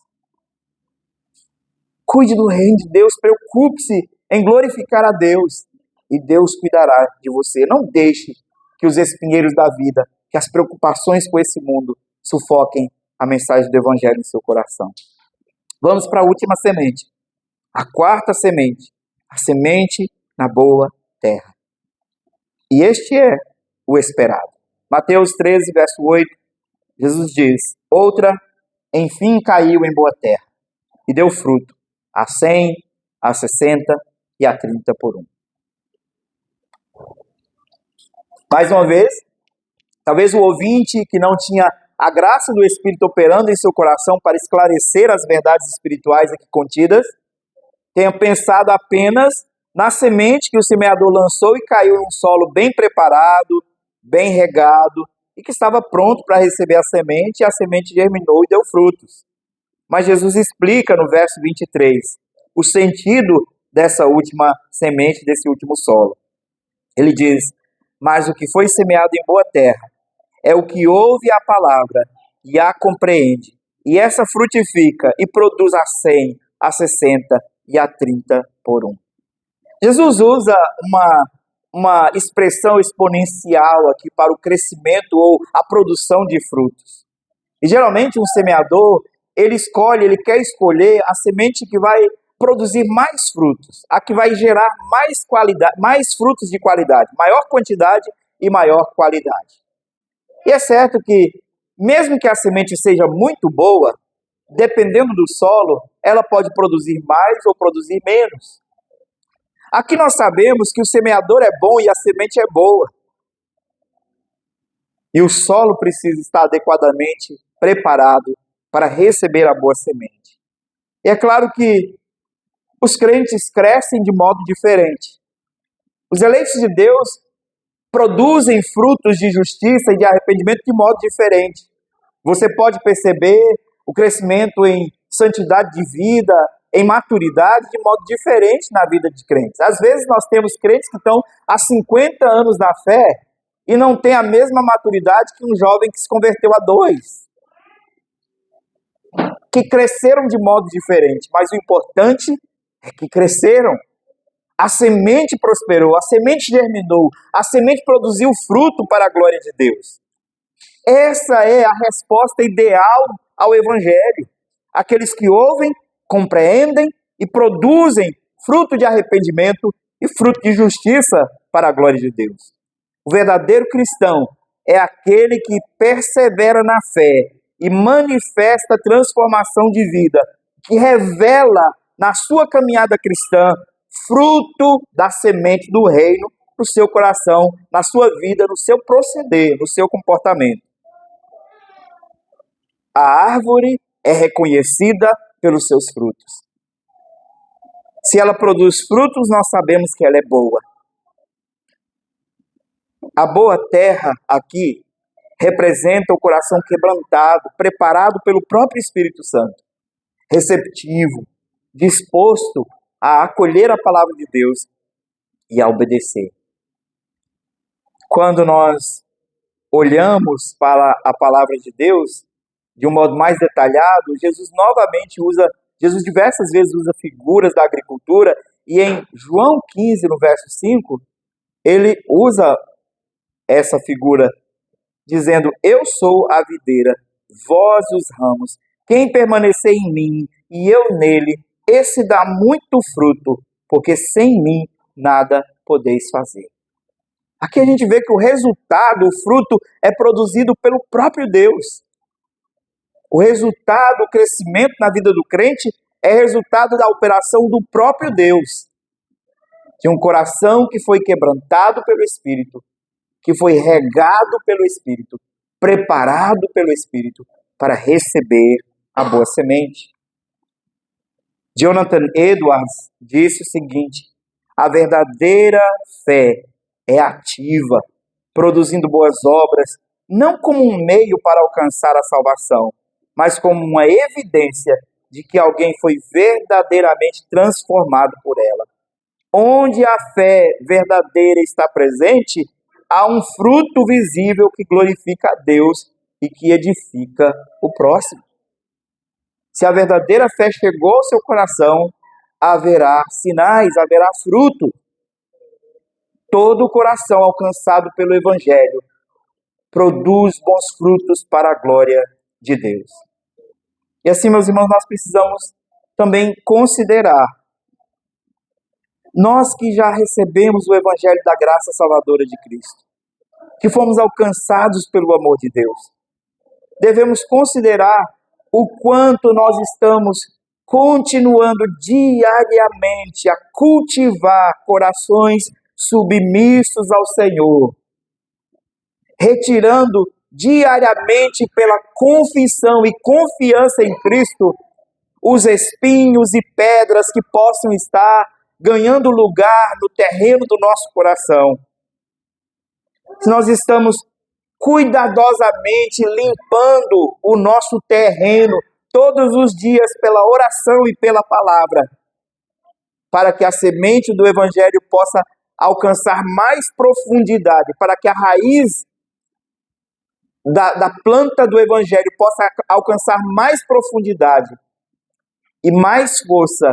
Cuide do reino de Deus, preocupe-se em glorificar a Deus e Deus cuidará de você. Não deixe que os espinheiros da vida, que as preocupações com esse mundo sufoquem a mensagem do Evangelho em seu coração. Vamos para a última semente, a quarta semente, a semente na boa terra. E este é o esperado. Mateus 13, verso 8, Jesus diz: outra, enfim, caiu em boa terra e deu fruto, a 100, a 60 e a 30 por um. Mais uma vez, talvez o ouvinte que não tinha a graça do Espírito operando em seu coração para esclarecer as verdades espirituais aqui contidas, tenha pensado apenas na semente que o semeador lançou e caiu em um solo bem preparado, bem regado, e que estava pronto para receber a semente, e a semente germinou e deu frutos. Mas Jesus explica no verso 23 o sentido dessa última semente, desse último solo. Ele diz: mas o que foi semeado em boa terra é o que ouve a palavra e a compreende, e essa frutifica e produz a 100, a 60 e a 30 por um. Jesus usa uma expressão exponencial aqui para o crescimento ou a produção de frutos. E geralmente um semeador, ele quer escolher a semente que vai produzir mais frutos, a que vai gerar mais qualidade, mais frutos de qualidade, maior quantidade e maior qualidade. E é certo que, mesmo que a semente seja muito boa, dependendo do solo, ela pode produzir mais ou produzir menos. Aqui nós sabemos que o semeador é bom e a semente é boa. E o solo precisa estar adequadamente preparado para receber a boa semente. E é claro que os crentes crescem de modo diferente. Os eleitos de Deus produzem frutos de justiça e de arrependimento de modo diferente. Você pode perceber o crescimento em santidade de vida, em maturidade, de modo diferente na vida de crentes. Às vezes nós temos crentes que estão há 50 anos na fé e não têm a mesma maturidade que um jovem que se converteu há 2. Que cresceram de modo diferente, mas o importante é que cresceram. A semente prosperou, a semente germinou, a semente produziu fruto para a glória de Deus. Essa é a resposta ideal ao Evangelho. Aqueles que ouvem, compreendem e produzem fruto de arrependimento e fruto de justiça para a glória de Deus. O verdadeiro cristão é aquele que persevera na fé e manifesta transformação de vida, que revela na sua caminhada cristã fruto da semente do reino no seu coração, na sua vida, no seu proceder, no seu comportamento. A árvore é reconhecida pelos seus frutos. Se ela produz frutos, nós sabemos que ela é boa. A boa terra aqui representa o coração quebrantado, preparado pelo próprio Espírito Santo, receptivo, disposto a acolher a palavra de Deus e a obedecer. Quando nós olhamos para a palavra de Deus de um modo mais detalhado, Jesus diversas vezes usa figuras da agricultura, e em João 15, no verso 5, ele usa essa figura dizendo: eu sou a videira, vós os ramos, quem permanecer em mim e eu nele, esse dá muito fruto, porque sem mim nada podeis fazer. Aqui a gente vê que o resultado, o fruto, é produzido pelo próprio Deus. O resultado, o crescimento na vida do crente é resultado da operação do próprio Deus. De um coração que foi quebrantado pelo Espírito, que foi regado pelo Espírito, preparado pelo Espírito para receber a boa semente. Jonathan Edwards disse o seguinte: a verdadeira fé é ativa, produzindo boas obras, não como um meio para alcançar a salvação, mas como uma evidência de que alguém foi verdadeiramente transformado por ela. Onde a fé verdadeira está presente, há um fruto visível que glorifica a Deus e que edifica o próximo. Se a verdadeira fé chegou ao seu coração, haverá sinais, haverá fruto. Todo o coração alcançado pelo Evangelho produz bons frutos para a glória de Deus. E assim, meus irmãos, nós precisamos também considerar, nós que já recebemos o Evangelho da graça salvadora de Cristo, que fomos alcançados pelo amor de Deus, devemos considerar o quanto nós estamos continuando diariamente a cultivar corações submissos ao Senhor, retirando diariamente pela confissão e confiança em Cristo os espinhos e pedras que possam estar ganhando lugar no terreno do nosso coração. Se nós estamos cuidadosamente limpando o nosso terreno todos os dias pela oração e pela palavra, para que a semente do Evangelho possa alcançar mais profundidade, para que a raiz da planta do Evangelho possa alcançar mais profundidade e mais força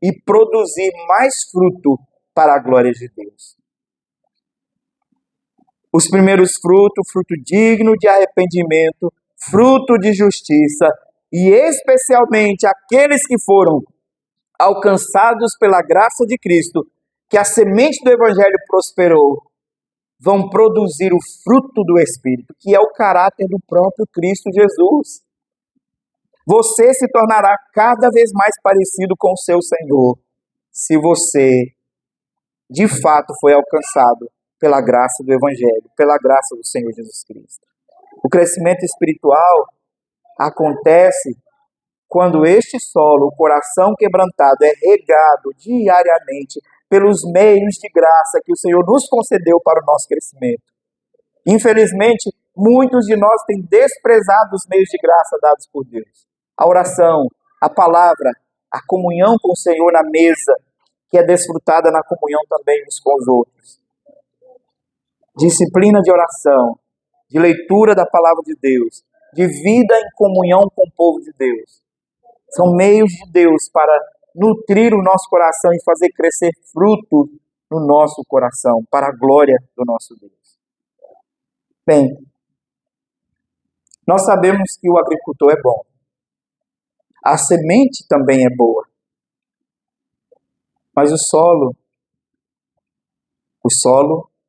e produzir mais fruto para a glória de Deus. Os primeiros frutos, fruto digno de arrependimento, fruto de justiça, e especialmente aqueles que foram alcançados pela graça de Cristo, que a semente do Evangelho prosperou, vão produzir o fruto do Espírito, que é o caráter do próprio Cristo Jesus. Você se tornará cada vez mais parecido com o seu Senhor, se você, de fato, foi alcançado pela graça do Evangelho, pela graça do Senhor Jesus Cristo. O crescimento espiritual acontece quando este solo, o coração quebrantado, é regado diariamente pelos meios de graça que o Senhor nos concedeu para o nosso crescimento. Infelizmente, muitos de nós têm desprezado os meios de graça dados por Deus. A oração, a palavra, a comunhão com o Senhor na mesa, que é desfrutada na comunhão também uns com os outros. Disciplina de oração, de leitura da palavra de Deus, de vida em comunhão com o povo de Deus. São meios de Deus para nutrir o nosso coração e fazer crescer fruto no nosso coração, para a glória do nosso Deus. Bem, nós sabemos que o agricultor é bom. A semente também é boa. Mas o solo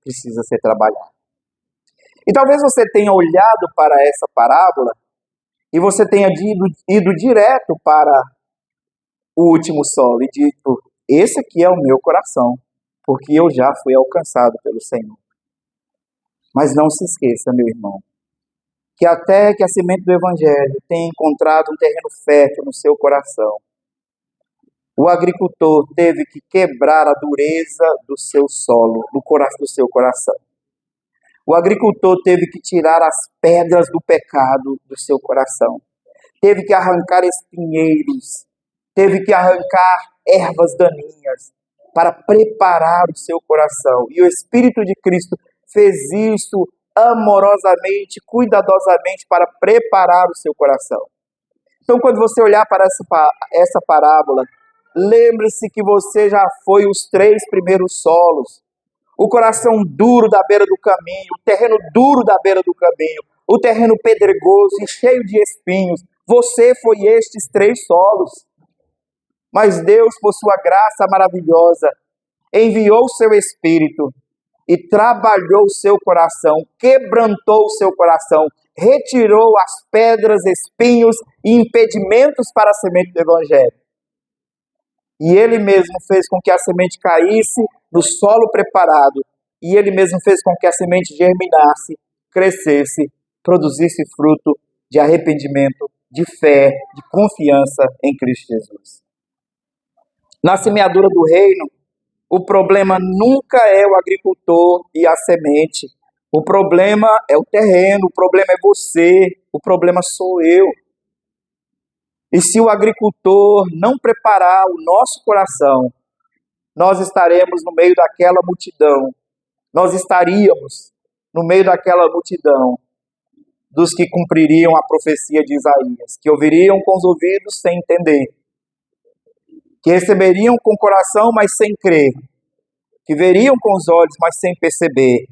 precisa ser trabalhado. E talvez você tenha olhado para essa parábola e você tenha ido direto para o último solo e dito: esse aqui é o meu coração, porque eu já fui alcançado pelo Senhor. Mas não se esqueça, meu irmão, que até que a semente do Evangelho tenha encontrado um terreno fértil no seu coração, o agricultor teve que quebrar a dureza do seu solo, do seu coração. O agricultor teve que tirar as pedras do pecado do seu coração. Teve que arrancar espinheiros, teve que arrancar ervas daninhas para preparar o seu coração. E o Espírito de Cristo fez isso amorosamente, cuidadosamente para preparar o seu coração. Então, quando você olhar para essa parábola, lembre-se que você já foi os 3 primeiros solos. O coração duro da beira do caminho, o terreno duro da beira do caminho, o terreno pedregoso e cheio de espinhos. Você foi estes 3 solos. Mas Deus, por sua graça maravilhosa, enviou o seu Espírito e trabalhou o seu coração, quebrantou o seu coração, retirou as pedras, espinhos e impedimentos para a semente do Evangelho. E Ele mesmo fez com que a semente caísse no solo preparado, e Ele mesmo fez com que a semente germinasse, crescesse, produzisse fruto de arrependimento, de fé, de confiança em Cristo Jesus. Na semeadura do reino, o problema nunca é o agricultor e a semente. O problema é o terreno, o problema é você, o problema sou eu. E se o agricultor não preparar o nosso coração, nós estaremos no meio daquela multidão. Nós estaríamos no meio daquela multidão dos que cumpririam a profecia de Isaías, que ouviriam com os ouvidos sem entender, que receberiam com o coração, mas sem crer, que veriam com os olhos, mas sem perceber,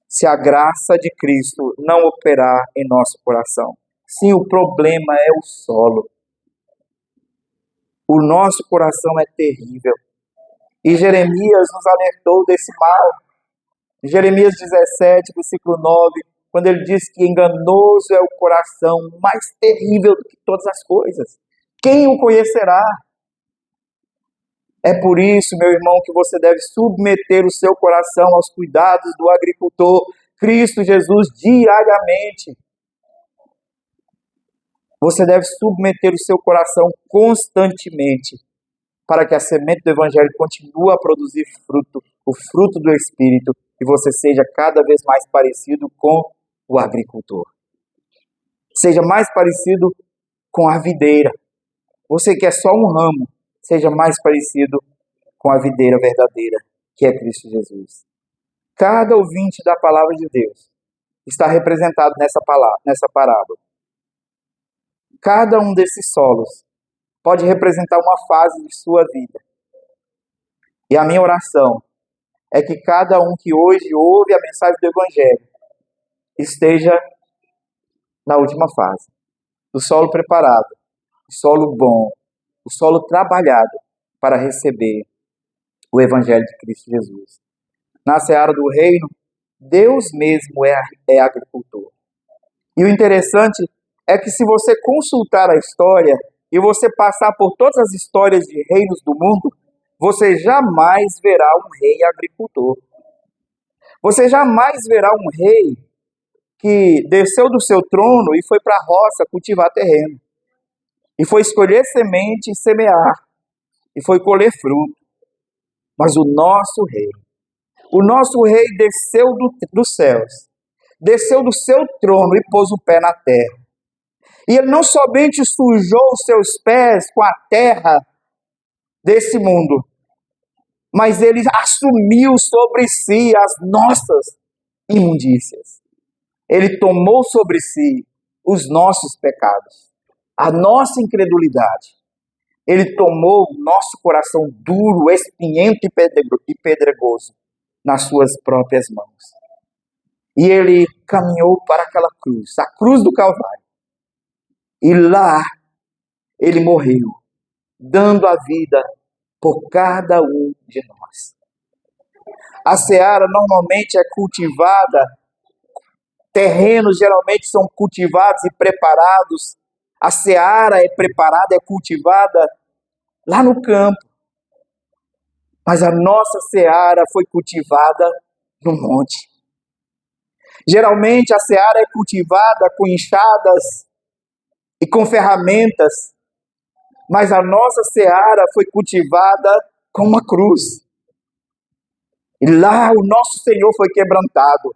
se a graça de Cristo não operar em nosso coração. Sim, o problema é o solo. O nosso coração é terrível. E Jeremias nos alertou desse mal. Em Jeremias 17, versículo 9, quando ele diz que enganoso é o coração, mais terrível do que todas as coisas. Quem o conhecerá? É por isso, meu irmão, que você deve submeter o seu coração aos cuidados do agricultor, Cristo Jesus, diariamente. Você deve submeter o seu coração constantemente, para que a semente do Evangelho continue a produzir fruto, o fruto do Espírito, e você seja cada vez mais parecido com o agricultor. Seja mais parecido com a videira. Você que é só um ramo, seja mais parecido com a videira verdadeira, que é Cristo Jesus. Cada ouvinte da palavra de Deus está representado nessa parábola. Cada um desses solos pode representar uma fase de sua vida. E a minha oração é que cada um que hoje ouve a mensagem do Evangelho esteja na última fase, do solo preparado, do solo bom, o solo trabalhado para receber o Evangelho de Cristo Jesus. Na seara do reino, Deus mesmo é agricultor. E o interessante é que se você consultar a história e você passar por todas as histórias de reinos do mundo, você jamais verá um rei agricultor. Você jamais verá um rei que desceu do seu trono e foi para a roça cultivar terreno. E foi escolher semente e semear. E foi colher fruto. Mas o nosso rei desceu dos céus, desceu do seu trono e pôs o pé na terra. E ele não somente sujou os seus pés com a terra desse mundo, mas ele assumiu sobre si as nossas imundícias. Ele tomou sobre si os nossos pecados, a nossa incredulidade. Ele tomou o nosso coração duro, espinhento e pedregoso nas suas próprias mãos. E ele caminhou para aquela cruz, a cruz do Calvário. E lá ele morreu, dando a vida por cada um de nós. A seara normalmente é cultivada, terrenos geralmente são cultivados e preparados. A seara é preparada, é cultivada lá no campo. Mas a nossa seara foi cultivada no monte. Geralmente a seara é cultivada com enxadas e com ferramentas, mas a nossa seara foi cultivada com uma cruz. E lá o nosso Senhor foi quebrantado,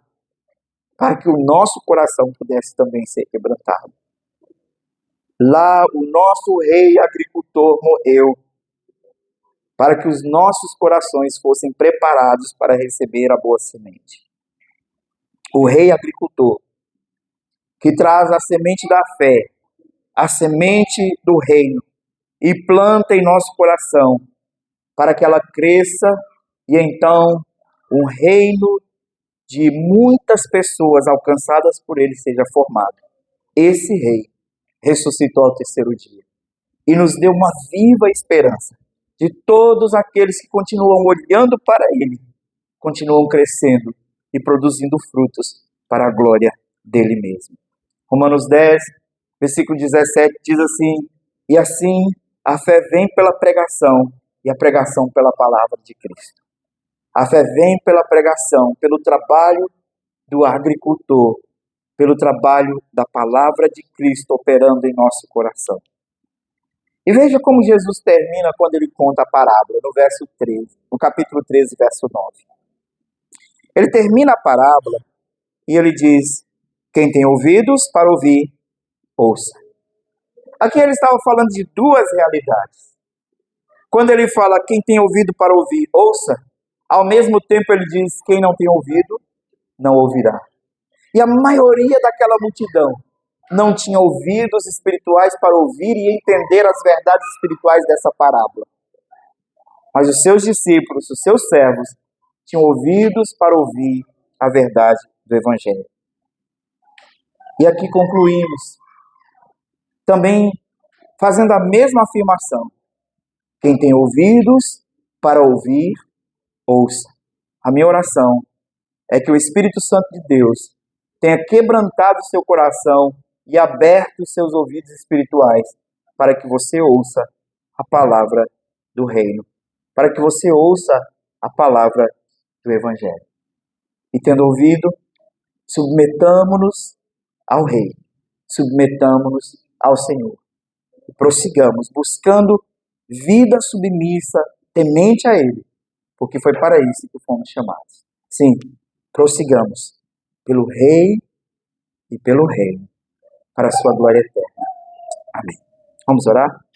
para que o nosso coração pudesse também ser quebrantado. Lá o nosso rei agricultor morreu, para que os nossos corações fossem preparados para receber a boa semente. O rei agricultor, que traz a semente da fé, a semente do reino, e planta em nosso coração, para que ela cresça, e então um reino de muitas pessoas alcançadas por ele seja formado. Esse rei ressuscitou ao terceiro dia e nos deu uma viva esperança de todos aqueles que continuam olhando para ele, continuam crescendo e produzindo frutos para a glória dele mesmo. Romanos 10, versículo 17 diz assim: e assim a fé vem pela pregação e a pregação pela palavra de Cristo. A fé vem pela pregação, pelo trabalho do agricultor, pelo trabalho da palavra de Cristo operando em nosso coração. E veja como Jesus termina quando ele conta a parábola, no verso 13, no capítulo 13, verso 9. Ele termina a parábola e ele diz: quem tem ouvidos para ouvir, ouça. Aqui ele estava falando de duas realidades. Quando ele fala quem tem ouvido para ouvir, ouça, ao mesmo tempo ele diz quem não tem ouvido, não ouvirá. E a maioria daquela multidão não tinha ouvidos espirituais para ouvir e entender as verdades espirituais dessa parábola. Mas os seus discípulos, os seus servos, tinham ouvidos para ouvir a verdade do Evangelho. E aqui concluímos, também fazendo a mesma afirmação. Quem tem ouvidos para ouvir, ouça. A minha oração é que o Espírito Santo de Deus tenha quebrantado seu coração e aberto os seus ouvidos espirituais, para que você ouça a palavra do reino, para que você ouça a palavra do Evangelho. E tendo ouvido, submetamo-nos ao Rei, submetamo-nos ao Senhor. E prossigamos, buscando vida submissa, temente a Ele, porque foi para isso que fomos chamados. Sim, prossigamos pelo Rei e pelo Reino, para a sua glória eterna. Amém. Vamos orar?